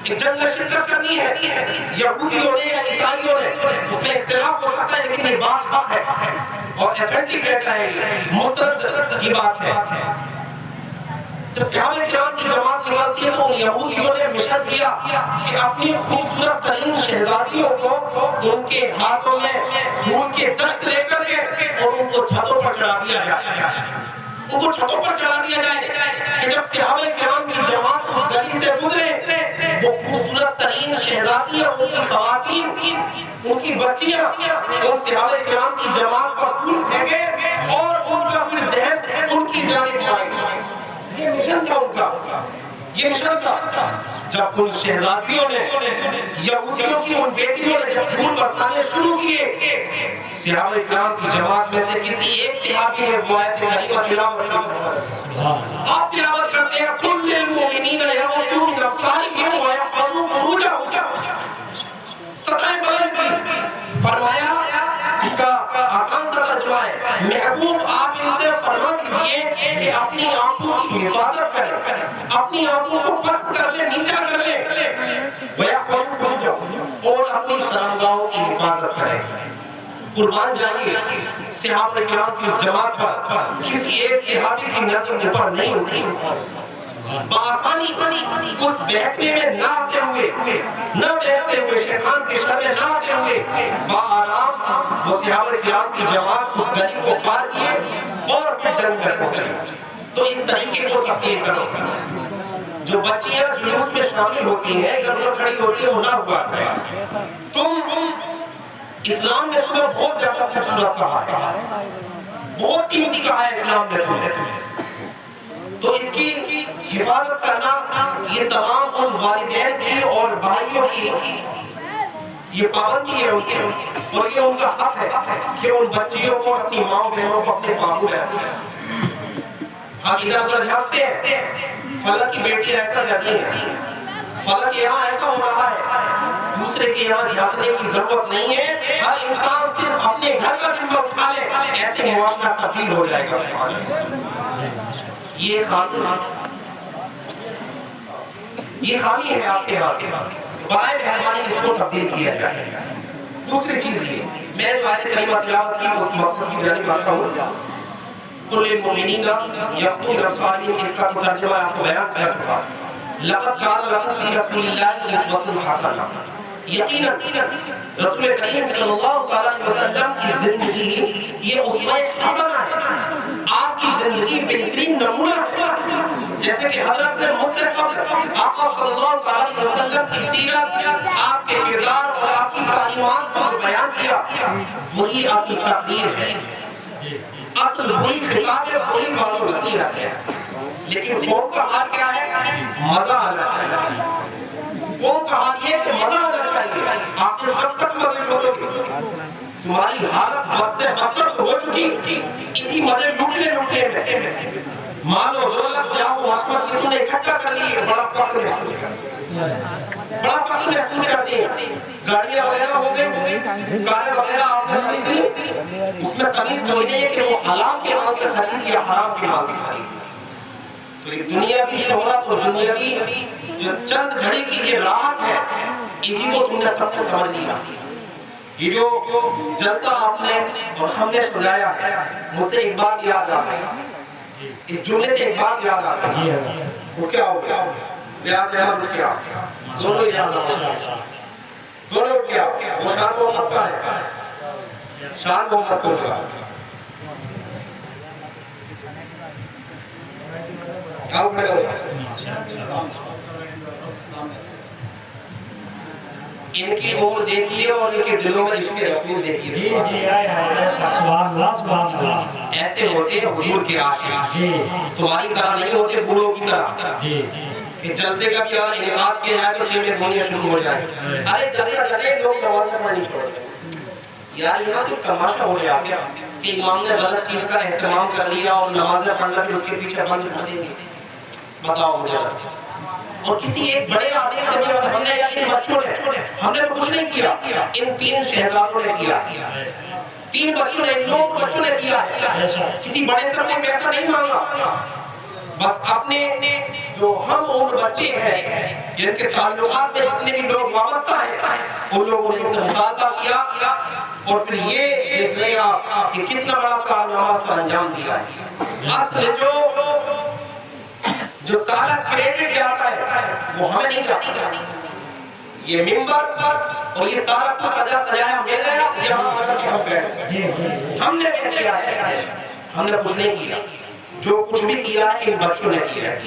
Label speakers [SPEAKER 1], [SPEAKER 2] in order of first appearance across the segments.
[SPEAKER 1] کہ جنگ میں شرکت کرنی ہے یہودیوں نے یا عیسائیوں نے، اس میں اختلاف ہو سکتا ہے لیکن یہ بات حق ہے اور ایتھنٹک ڈیٹا ہے، یہ مستند کی بات ہے۔ جب صحابہ کرام کی جماعت نکلتی ہے تو ان یہودیوں نے مشن کیا کہ اپنی خوبصورت ترین شہزادیوں کو ان کے ہاتھوں میں پھول کے دست لے کر کے اور ان کو چھتوں پر چڑھا دیا جائے، ان کو چھتوں پر چڑھا دیا جائے کہ جب صحابہ کرام کی جماعت اس گلی سے گزرے وہ خوبصورت ترین شہزادیاں، ان کی خواتین، ان کی بچیاں ان صحابہ کرام کی جماعت پر پھول پھینکے اور ان کا پھر ذہن ان کی جانب آئے۔ یہ مشن تھا ان کا، یہ مشن تھا۔ جب ان شہزادیوں نے، یہودیوں کی ان بیٹیوں نے جب پھول برسانے شروع کیے، صحابہ کرام کی جماعت میں سے کسی ایک صحابی نے وہ آیت کریمہ تلاوت کی۔ آپ تلاوت کرتے ہیں قُلْ لِلْمُؤْمِنِينَ يَغُضُّوا مِنْ أَبْصَارِهِمْ وَيَحْفَظُوا فُرُوجَهُمْ، سطح بلند کی، فرمایا اس کا آسان ترجمہ ہے محبوب آپ ان سے فرما دیجئے کہ اپنی آنکھوں کی حفاظت کریں، اپنی آنکھوں کو پست کر لیں، نیچا کر لیں، وَيَحْفَظُوا فُرُوجَهُمْ، اور اپنی شرمگاہوں کی حفاظت کریں۔ قربان جائیے صحابہ کرام کی اس جماعت پر کسی ایک صحابی کی نظر اوپر نہیں اٹھی، بآسانی اس بہکنے میں نہ آتے ہوئے، نہ بہتے ہوئے، شیطان کے شر میں نہ آتے ہوئے، بآرام وہ صحابہ کرام کی جماعت اس گلی کو پار کیے اور پھر جنگ میں پہنچے۔ تو اس طریقے کو تبدیل کرو، جو بچیاں جلوس میں شامل ہوتی ہیں، اگر وہ کھڑی ہوتی ہے وہ نہ ہوا کرے۔ تم اسلام نے تمہیں بہت زیادہ خوبصورت کہا ہے، بہت قیمتی کہا ہے اسلام نے تمہیں، تو اس کی حفاظت کرنا یہ تمام ان والدین کی اور بھائیوں کی یہ پابندی ہے ان کی، اور یہ ان کا حق ہے کہ ان بچیوں کو، اپنی ماں بہنوں کو اپنے قابو میں رکھیں۔ ہم ادھر ادھر جھانکتے ہیں، فلاں کی بیٹی ایسا کرتی ہے، فلاں کے یہاں ایسا ہو رہا ہے، دوسرے کے یہاں جھانکنے کی ضرورت نہیں ہے۔ ہر انسان صرف اپنے گھر کا ذمہ اٹھا لے، ایسے معاشرہ تبدیل ہو جائے گا۔ یہ خامی ہے آپ کے ہاتھ، برائے مہربانی اس کو تبدیل کیا جائے۔ دوسری چیز یہ، میں جو آیت کریمہ تلاوت کی اس مقصد کی جانب آتا ہوں، قُلْ لِلْمُؤْمِنِينَ يَغْضُوا مِنْ أَبْصَارِهِمْ، اس کا ترجمہ آپ کو بیان کر چکا۔ لَقَدْ كَانَ لَكُمْ فِي رَسُولِ اللَّهِ أُسْوَةٌ حَسَنَةٌ، یقیناً رسول کریم صلی اللہ علیہ وسلم کی زندگی یہ اسوہ حسنہ ہے، آپ کی زندگی بہترین نمونہ ہے۔ جیسے کہ حضرت نے مجھ سے قبل آقا صلی اللہ علیہ وسلم کی سیرت، آپ کے کردار اور آپ کی تعلیمات کو بیان کیا، وہی اصل تقریر ہے، اصل وہی خطاب ہے، وہی قول و نصیحت ہے۔ لیکن قوم کا حال کیا ہے؟ مزہ آنا چاہیے۔ قوم کا حال یہ کہ مزہ آنا چاہیے۔ آپ نے کب تک مزے لوٹو گے؟ تمہاری حالت بد سے بدتر تو ہو چکی اسی مزے لوٹنے میں۔ مال و دولت، جاہ و عظمت کی تم نے اکٹھا کر لی ہے، بڑا فخر محسوس کرتے ہیں۔ گاڑیاں وغیرہ ہو گئی، کاریں وغیرہ آپ نے خریدی، اس میں تمیز کوئی نہیں ہے کہ وہ حلال کے مال سے خرید یا حرام کے مال سے خرید۔ تو یہ دنیاوی شہرت اور دنیاوی جو چند گھڑی کی یہ راحت ہے، اسی کو تم نے سب کو سمجھ لیا۔ یہ جو جلسہ آپ نے اور ہم نے سجایا ہے، مجھ سے ایک بات یاد آ گئی، اس جملے سے ایک بات یاد آ گئی، وہ کیا ہو گیا؟ ریاض احمد اٹھ گیا، دونوں یاد آ گیا، دونوں اٹھ گیا۔ وہ شان محمد کا ہے، شان محمد کو گیا، کیا اٹھنے گا؟ ان کی عمر دیکھیے اور ان کے دلوں میں عشق رسول دیکھیے۔ ایسے ہوتے ہیں حضور کے عاشق، تمہاری طرح نہیں ہوتے بوڑھوں کی طرح کہ جلسے کا بھی اور انعقاد کیا جائے تو چیمیں کھولنیاں شروع ہو جائیں۔ ارے جلے لوگ نمازیں پڑھنی چھوڑ دیں۔ یار یہاں تو تماشا ہو گیا کہ امام نے غلط چیز کا اہتمام کر لیا اور نمازیں پڑھنا پھر اس کے پیچھے بند کر دیں گے۔ بتاؤ مجھے۔ اور کسی ایک بڑے آدمی سے بھی ہم نے یا ان بچوں نے، ہم نے تو کچھ نہیں کیا، ان تین شہزادوں نے کیا، تین بچوں نے، 9 بچوں نے کیا ہے۔ کسی بڑے سے کوئی پیسہ نہیں مانگا، بس اپنے جو ہم عمر بچے ہیں جن کے تعلقات میں جتنے بھی لوگ وابستہ ہیں ان لوگوں نے ان سے مطالبہ کیا اور پھر یہ دیکھ لیا کہ کتنا بڑا کارنامہ سر انجام دیا ہے. اصل جو سارا کریڈٹ جاتا ہے وہ ہمیں نہیں جاتا. یہ ممبر اور یہ سارا کچھ سجایا مل گیا یہاں ہم نے بھی کیا ہے. ہم نے کچھ نہیں کیا. جو کچھ بھی کیا ہے ان بچوں نے کیا ہے.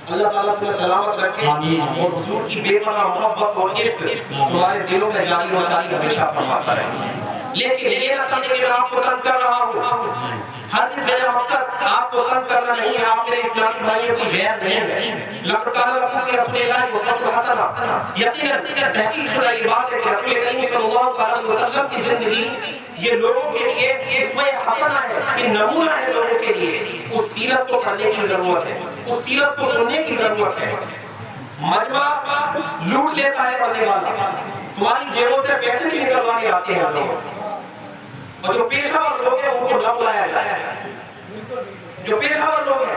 [SPEAKER 1] اللہ تعالیٰ تمہیں سلامت رکھے اور حضور کی بے پناہ محبت اور عشق تمہارے دلوں میں جاری و ساری ہمیشہ فرماتا رہے. لیکن یہ نہ سمجھے کہ میں آپ کو طنز کر رہا ہوں. ہر چیز میرا مقصد آپ کو طنز کرنا نہیں ہے. آپ میرے اسلامی بھائیوں کی غیر نہیں ہے. لقد کان لکم فی رسول اللہ اسوۃ حسنہ. یقیناً تحقیق شدہ یہ بات ہے کہ رسول کریم صلی اللہ علیہ وسلم کی زندگی یہ لوگوں کے لیے اسوہ حسنہ ہے, یہ نمونہ ہے لوگوں کے لیے. اس سیرت کو پڑھنے کی ضرورت ہے, اس سیرت کو سننے کی ضرورت ہے. مجمع لوٹ لیتا ہے پڑھنے والا, تمہاری جیبوں سے پیسے بھی نکلوانے آتے ہیں لوگ. اور جو پیشہ ور لوگ ہیں ان کو نہ بلایا جائے. جو پیشہ ور لوگ ہیں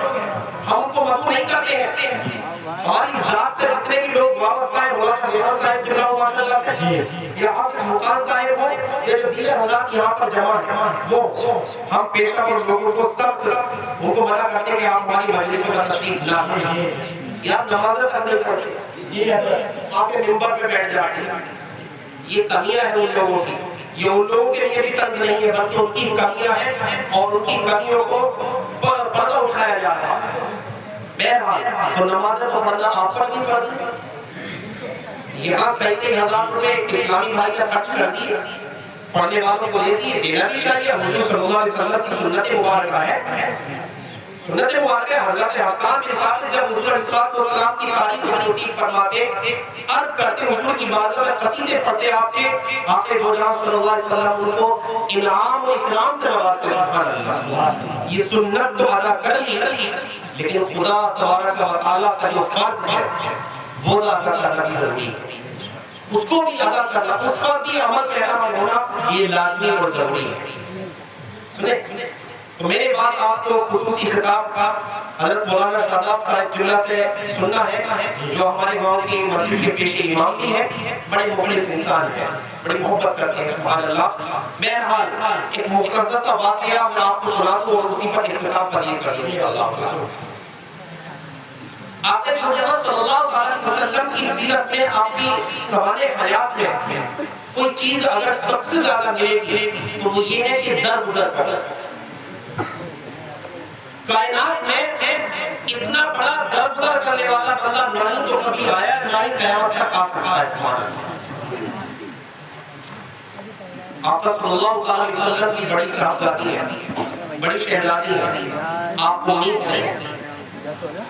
[SPEAKER 1] ہم ان کو مدعو نہیں کرتے ہیں. ہماری ذات سے جتنے بھی لوگ وابستہ ہیں, مولانا ریحان صاحب جل اللہ ماشاء اللہ سے, یا حافظ سلطان صاحب ہوں, یا جو دیگر حضرات یہاں پر جمع ہیں, وہ ہم پیشہ ور لوگوں کو سخت ان کو منع کرتے ہیں کہ آپ ہماری مجلس میں تشریف نہ لائیں. یار نماز اندر پڑھتے آپ کے ممبر پہ بیٹھ جاتے ہیں. یہ کمیاں ہیں ان لوگوں کی. یہ ان لوگوں کے لیے بھی طنز نہیں ہے بلکہ ان کی کمیاں ہیں اور ان کی کمیوں کو پردہ اٹھایا جا رہا ہے. بہرحال تو نمازیں تو پڑھنا آپ پر بھی فرض ہے. یہاں 35,000 روپے اسلامی بھائی کا خرچ کر دیے, پڑھنے والوں کو دے دیے, دینا بھی چاہیے. حضور صلی اللہ علیہ وسلم کی سنت مبارکہ ہے. سنت مبارکہ حضرت حسان بن ثابت جب حضور علیہ السلام کی تعریف و توصیف فرماتے, عرض کرتے حضور کی بارگاہ میں قصیدے پڑھتے, آپ کے آقا دو جہاں صلی اللہ علیہ وسلم ان کو انعام و اکرام سے نوازتے. سبحان اللہ. یہ سنت تو ادا کر لی, لیکن خدا تبارک و تعالیٰ کا جو فرض ہے وہ ادا کرنا بھی ضروری ہے. اس کو بھی ادا کرنا, اس پر بھی عمل پیرا ہونا یہ لازمی اور ضروری ہے. سنیں تو میرے بعد آپ کو خصوصی خطاب حضرت مولانا شاداب صاحب جلہ سے سننا ہے, جو ہمارے گاؤں کی مسجد کے پیشے امام بھی ہیں, بڑے مخلص انسان ہیں, بڑی محبت کرتے ہیں. سبحان اللہ. بہرحال ایک مختصر سا واقعہ میں آپ کو سنا دوں اور اسی پر اختتام پذیر کر دوں انشاءاللہ. آقا مجدد صلی اللہ علیہ وسلم کی سیرت میں, آپ کی سوال حیات میں کوئی چیز اگر سب سے زیادہ ملے گی تو وہ یہ ہے کہ در گزر کر کائنات میں اتنا بڑا در گزر کرنے والا بندہ نہ ہی تو کبھی آیا, نہ ہی قیامت تک آ سکتا ہے. آقا صلی اللہ علیہ وسلم کی بڑی صاحبزادی ہے, بڑی شہزادی ہے. آپ کو امید سے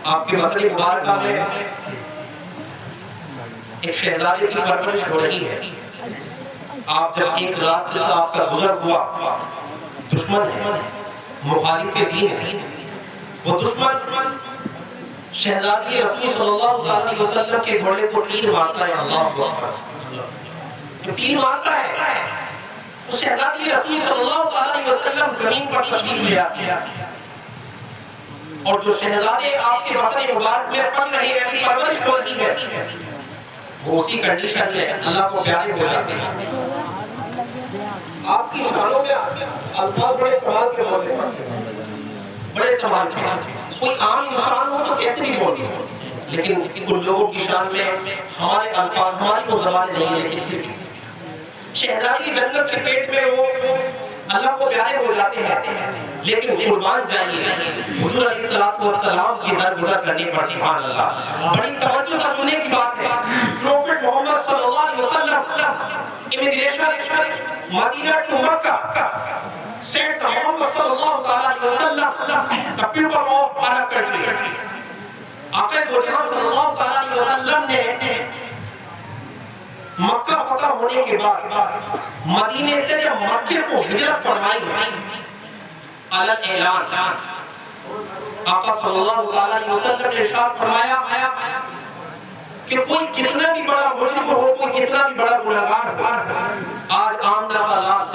[SPEAKER 1] آپ کے وطن مبارکہ میں ایک شہزادی کی پرورش ہو رہی ہے. آپ جب ایک راستے سے آپ کا گزر ہوا, دشمن ہے, مخالف دین ہے, وہ دشمن شہزادی رسول صلی اللہ علیہ وسلم کے گھوڑے کو تیر مارتا ہے. اللہ اکبر. جو تیر مارتا ہے تو شہزادی رسول صلی اللہ علیہ وسلم زمین پر تشریف لے آتی ہے, اور جو شہزادے آپ کے وطن مبارک میں پل رہے ہیں, پرورش ہو رہی ہے, وہ اسی کنڈیشن میں اللہ کو پیارے ہو جاتے ہیں. آپ کی شانوں میں الفاظ بڑے سوال کے ہوتے ہیں, بڑے سوال کے. کوئی عام انسان ہو تو کیسے بھی بولے, لیکن ان لوگوں کی شان میں ہمارے الفاظ, ہماری وہ زبانیں نہیں ہیں, لیکن پھر شہزادی جنت کے پیٹ میں وہ اللہ کو پیارے ہو جاتے ہیں. لیکن قربان جائیے حضور علیہ السلام کی در گزر کرنے پر. سبحان اللہ. بڑی توجہ سے سننے کی بات ہے. پروفٹ محمد صلی اللہ علیہ وسلم immigration Medina to Makkah sent Muhammad sallallahu alaihi wasallam the people of Arab country. آقا دو جہاں صلی اللہ علیہ وسلم نے مکہ فتح ہونے کے بعد مدینے سے جب مکہ کو ہجرت فرمائی ہے, علی اعلان آقا صلی اللہ علیہ وسلم نے ارشاد فرمایا کہ کوئی کتنا بھی بڑا مجرم ہو, کوئی کتنا بھی بڑا گنہگار ہو, آج آمنہ کا لال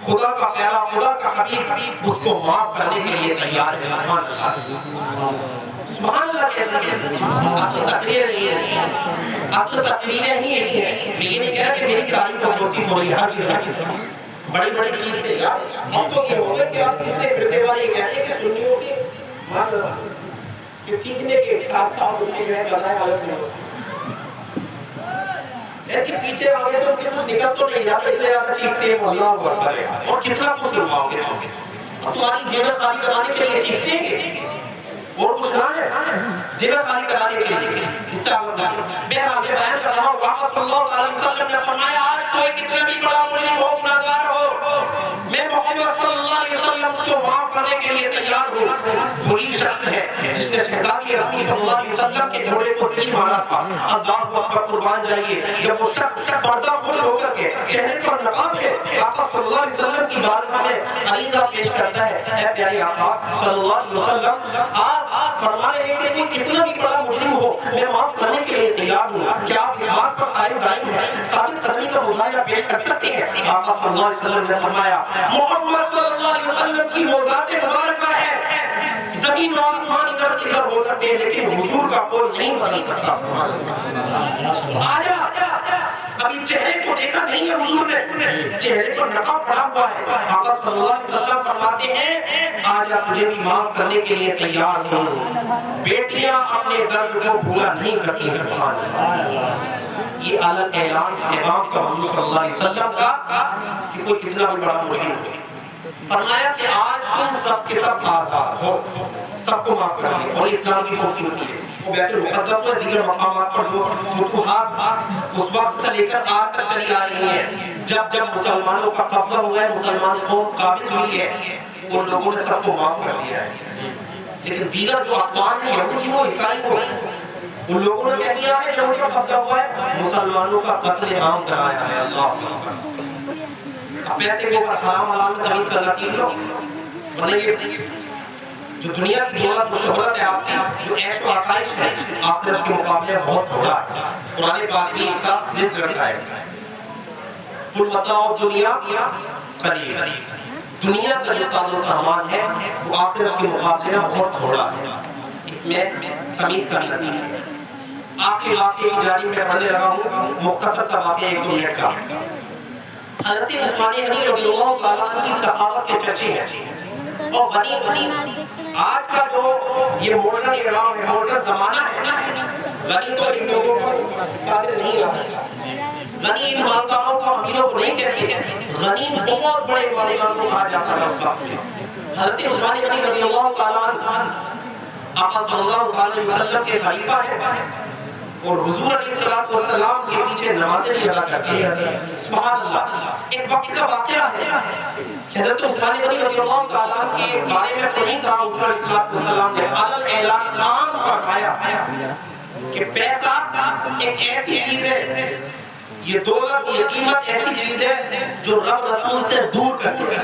[SPEAKER 1] خدا کا پیارا، خدا کا حبیب اس کو معاف کرنے کے لیے تیار ہے. سبحان اللہ، سبحان اللہ کہتے ہیں. اصل تقریر نہیں ہے، اصل تقریریں ہی یہی ہے. میں یہ نہیں کہہ رہا کہ میری تعریف و توصیف ہو رہی ہے ہر چیز ہے. بڑی بڑی چیز پہ یار ہم تو یہ ہوگا کہ آپ کس نے پھرتے والے یہ کہتے ہیں کہ سنیوں کی مانگا کہ چیزنے کے ساتھ ساتھ ان کے جو ہے کرنا ہے غلط نہیں ہوتا ہے کہ پیچھے آگے تو ان کے کچھ نکل تو نہیں جاتا. اتنے زیادہ چیختے ہیں اللہ اکبر ہے اور کتنا کچھ سنواؤ گے تمہاری جیبیں خالی کرانے کے لیے چیختے ہیں اور کچھ نہ ہے جیبیں خالی کرانے کے لیے. اس سے آگے بہرحال میں بیان کر رہا ہوں. آقا صلی اللہ علیہ وسلم نے فرمایا آج کوئی کتنا بھی بڑا مجرم ہو، گناہگار ہو، میں محمد صلی اللہ علیہ وسلم کو معاف کرنے کے لیے تیار ہوں. وہی شخص ہے جس نے شہزادی رسول صلی اللہ علیہ وسلم کے گھوڑے کو تیر مارا تھا. اللہ اکبر، قربان جائیے. جب وہ شخص پردہ پوش ہو کر کے چہرے پر نقاب ہے آقا صلی اللہ علیہ وسلم کی بارگاہ میں عریضہ پیش کرتا ہے، اے پیارے آقا صلی اللہ علیہ وسلم، آپ فرما رہے ہیں کہ کوئی کتنا بھی بڑا مجرم ہو میں معاف کرنے کے لیے تیار ہوں. کیا آپ اس بات پر قائم دائم ہیں، ثابت قدمی کا مظاہرہ پیش کر سکتے ہیں؟ آقا صلی اللہ علیہ وسلم نے فرمایا محمد صلی اللہ علیہ وسلم کی وہ ذات مبارکہ ہے، زمین و آسمان ادھر سے ادھر ہو سکتے ہیں لیکن حضور کا قول نہیں بدل سکتا. آیا ابھی چہرے کو دیکھا نہیں ہے حضور نے، چہرے پر نقاب پڑا ہوا ہے. آقا صلی اللہ علیہ وسلم فرماتے ہیں آج آپ مجھے بھی معاف کرنے کے لیے تیار ہوں. بیٹیاں اپنے درد کو بھولا نہیں کرتی. سبحان اللہ. یہ اعلیٰ اعلان پیغام کا حضور صلی اللہ علیہ وسلم کا کہ کوئی کتنا بھی بڑا مجرم ہو. فرمایا کہ آج تم سب کے سب آزاد ہو، سب کو معاف کر دیا. اور اسلام کی خوبصورتی ہے وہ بیت المقدس و دیگر مقامات پر جو فتوحات اس وقت سے لے کر آج تک چلی آ رہی ہیں، جب جب مسلمانوں کا قبضہ ہوا ہے، مسلمان قوم قابض ہوئی ہے، ان لوگوں نے سب کو معاف کر دیا ہے. لیکن دیگر جو اقوام ہیں، یہودی ہو، عیسائی ہو، ان لوگوں نے کیا کیا ہے جب ان کا قبضہ ہوا ہے مسلمانوں کا قتل عام کرایا ہے. اللہ اب پیسے کے اوپر حرام حلال میں تمیز کرنا سیکھ لو، ورنہ یہ جو دنیا کی دولت و شہرت ہے آپ کی، جو عیش و آسائش ہے، آخرت کے مقابلے بہت تھوڑا ہے. قرآن پاک بھی اس کا ذکر کرتا ہے قل متاع الدنیا قلیل. دنیا کا جو ساز و سامان ہے وہ آخرت کے مقابلے میں بہت تھوڑا ہے. اس میں تمیز کرنا سیکھیں. آخری واقعے کی جاری میں پڑھنے لگا ہوں، مختصر سا واقعہ 1-2 منٹ کا. حضرت عثمان غنی رضی اللہ تعالیٰ عنہ کی صحابت کے چرچے ہیں. اور غنی آج کا جو یہ ماڈرن ایران ہے، ماڈرن زمانہ ہے، غنی تو ان لوگوں کو قادر نہیں آ سکتا. غنی ان مالداروں کو امیروں کو نہیں کہتے، غنی بہت بڑے مالداروں کو کہا جاتا ہے اس وقت میں. حضرت عثمان غنی رضی اللہ تعالیٰ عنہ آقا صلی اللہ علیہ وسلم کے خلیفہ ہیں اور حضور علیہ السلام کے پیچھے نمازیں بھی ادا کرتے ہیں. سبحان اللہ. ایک وقت کا واقعہ ہے، حضرت عثمان غنی رضی اللہ تعالیٰ عنہ کے بارے میں تو نہیں کہا، حضور علیہ السلام نے اعلان عام فرمایا کہ پیسہ ایک ایسی چیز ہے، یہ دولت، یہ قیمت ایسی چیز ہے جو رب رسول سے دور کرتی ہے.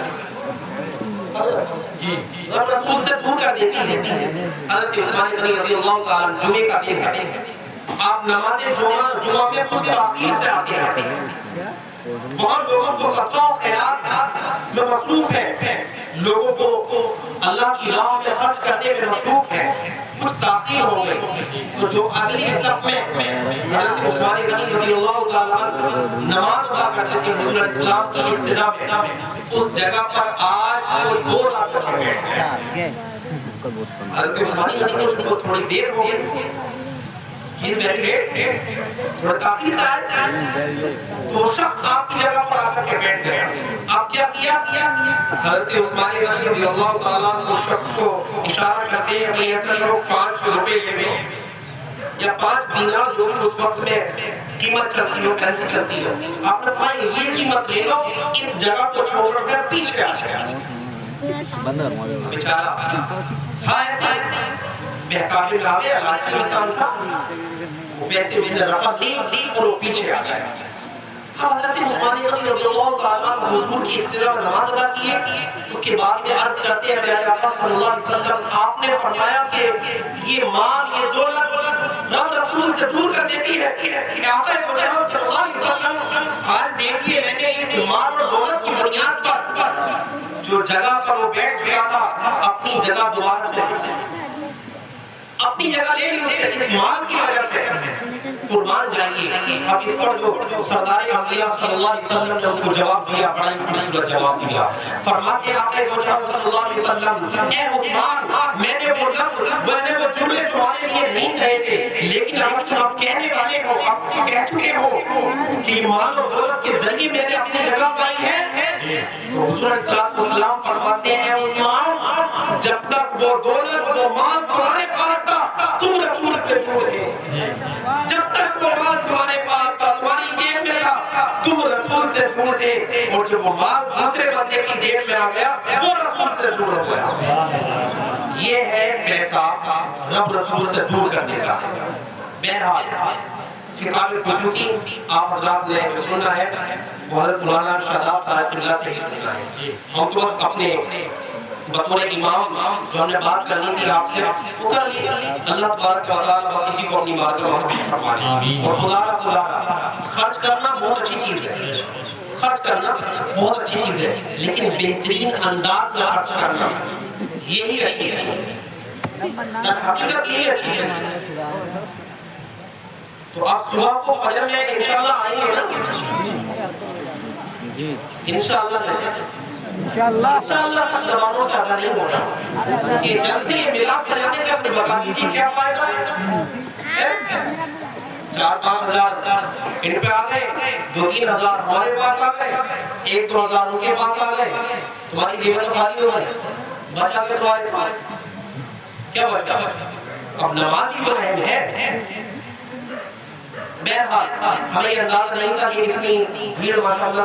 [SPEAKER 1] رب رسول سے دور کر دیتی ہے. حضرت عثمان غنی رضی اللہ تعالیٰ عنہ جمعے کا دن ہے، آپ نماز جمعہ میں کچھ تاخیر سے آتے ہیں، وہاں لوگوں کو صدقہ و خیرات میں مصروف ہے، لوگوں کو اللہ کی راہ میں خرچ کرنے میں مصروف ہے. کچھ تاخیر ہو گئی تو جو اگلی صف میں حضرت عثمان غنی رضی اللہ تعالیٰ عنہ نماز ادا کرتے تھے حضور علیہ السلام کی اقتداء میں، اس جگہ پر آج کوئی 2 لاکھ کر بیٹھ گیا. حضرت عثمان غنی کو تھوڑی دیر ہو گئی، He is very late. تھوڑا تاخیر سے آئے تو وہ شخص آپ کی جگہ پر آ کر کے بیٹھ گیا. آپ کیا کیا؟ حضرت عثمان غنی رضی اللہ تعالیٰ اس شخص کو اشارہ کرتے ہیں کہ ایسا لوگ 500 روپے لے لیں یا 5 دینار جو بھی اس وقت میں قیمت چلتی ہو، کرنسی چلتی ہو. آپ نے فرمایا یہ قیمت لے لو، اس جگہ کو چھوڑ کر پیچھے آ جائے. بیچارہ تھا ایسا بہکاوے لاوے لالچی انسان تھا، وہ پیسے میں رقم دی اور وہ پیچھے آ گیا. حضرت عثمان غنی رضی اللہ تعالیٰ عنہ حضور کی اقتداء میں نماز ادا کی ہے. اس کے بعد میں عرض کرتے ہیں میرے آقا صلی اللہ علیہ وسلم، آپ نے فرمایا کہ یہ مال، یہ دولت رب رسول سے دور کر دیتی ہے کہ آقا مجاہد صلی اللہ علیہ وسلم آج دیکھیے میں نے اس مال اور دولت کی بنیاد پر جو جگہ پر وہ بیٹھ چکا تھا اپنی جگہ دوبارہ سے اپنی جگہ لے لی اس سے اس مال کی وجہ سے قربان جائیے. اب اس پر جو سردار انبیاء صلی اللہ علیہ وسلم نے ان کو جواب دیا, بڑا ہی خوبصورت جواب دیا. فرماتے آقا مجاہد صلی اللہ علیہ وسلم اے عثمان میں نے وہ لفظ میں نے وہ جملے تمہارے لیے نہیں کہے تھے, لیکن اگر تم اب کہنے والے ہو, اب کہہ چکے ہو کہ مال و دولت کے ذریعے میں نے اپنی جگہ پائی ہے, تو حضور علیہ الصلوۃ والسلام فرماتے ہیں عثمان جب تک وہ دولت وہ مال تمہارے پاس تھا تم رسول سے دور تھے. جب تک وہ مال تمہارے پاس تھا تمہاری جیب میں تھا تم رسول سے دور تھے, اور جب وہ مال دوسرے بندے کی جیب میں آ گیا وہ رسول سے دور ہو گیا. یہ ہے پیسہ رب رسول سے دور کرنے کا. بہرحال خطاب خصوصی آپ حضرات نے سننا ہے, وہ حضرت مولانا شاداب صاحب اللہ سے ہی سننا ہے. ہم تو بس اپنے بطور امام جو ہم نے بات کرنی تھی آپ سے وہ کر لی. اللہ تبارک و تعالیٰ بس اسی کو اپنی بارگاہ میں فرمائے. اور خدا را خرچ کرنا بہت اچھی چیز ہے, خرچ کرنا بہت اچھی چیز ہے, لیکن بہترین انداز میں خرچ کرنا یہی اچھی چیز ہے, حقیقت یہی اچھی چیز ہے. تو آپ صبح کو فجر میں انشاءاللہ آئیں گے نا, انشاءاللہ انشاءاللہ کچھ زبانوں سے ادا نہیں ہونا. یہ جلد سے یہ ملاپ سجانے کا اپنے بتا دیجیے کیا فائدہ ہے. 4-5 ہزار ان پہ آ گئے, 2-3 ہزار ہمارے پاس آ گئے, 1-2 ہزار ان کے پاس آ گئے, تمہاری جیبیں تو خالی ہو گئی, بچا کے تمہارے پاس کیا بچا. اب نماز ہی تو اہم ہے. بہرحال ہمیں یہ اندازہ نہیں تھا کہ اتنی بھیڑ ماشاءاللہ